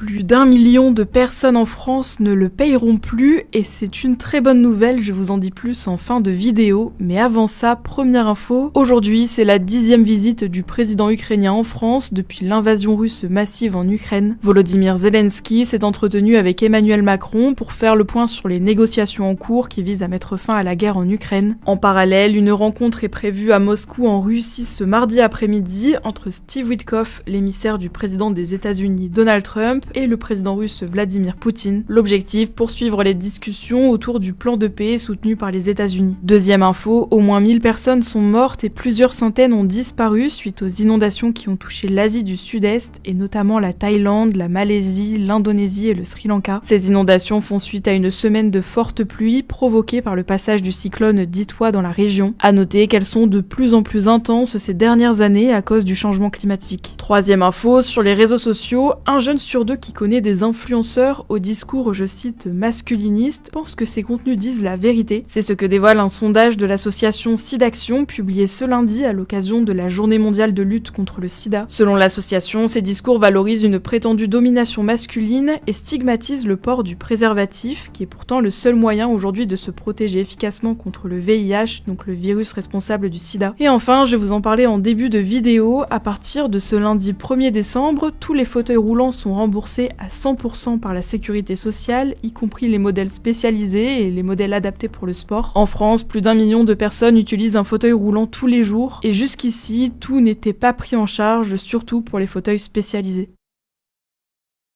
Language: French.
Plus d'1 million de personnes en France ne le payeront plus et c'est une très bonne nouvelle, je vous en dis plus en fin de vidéo. Mais avant ça, première info, aujourd'hui c'est la 10e visite du président ukrainien en France depuis l'invasion russe massive en Ukraine. Volodymyr Zelensky s'est entretenu avec Emmanuel Macron pour faire le point sur les négociations en cours qui visent à mettre fin à la guerre en Ukraine. En parallèle, une rencontre est prévue à Moscou en Russie ce mardi après-midi entre Steve Witkoff, l'émissaire du président des États-Unis Donald Trump, et le président russe Vladimir Poutine. L'objectif, poursuivre les discussions autour du plan de paix soutenu par les États-Unis. Deuxième info, au moins 1000 personnes sont mortes et plusieurs centaines ont disparu suite aux inondations qui ont touché l'Asie du Sud-Est et notamment la Thaïlande, la Malaisie, l'Indonésie et le Sri Lanka. Ces inondations font suite à une semaine de fortes pluies provoquées par le passage du cyclone Ditwa dans la région. À noter qu'elles sont de plus en plus intenses ces dernières années à cause du changement climatique. Troisième info, sur les réseaux sociaux, un jeune sur deux qui connaît des influenceurs au discours, je cite, masculiniste, pense que ces contenus disent la vérité. C'est ce que dévoile un sondage de l'association SIDAction publié ce lundi à l'occasion de la Journée mondiale de lutte contre le sida. Selon l'association, ces discours valorisent une prétendue domination masculine et stigmatisent le port du préservatif, qui est pourtant le seul moyen aujourd'hui de se protéger efficacement contre le VIH, donc le virus responsable du sida. Et enfin, je vais vous en parler en début de vidéo, à partir de ce lundi 1er décembre, tous les fauteuils roulants sont remboursés à 100% par la sécurité sociale, y compris les modèles spécialisés et les modèles adaptés pour le sport. En France, plus d'1 million de personnes utilisent un fauteuil roulant tous les jours, et jusqu'ici, tout n'était pas pris en charge, surtout pour les fauteuils spécialisés.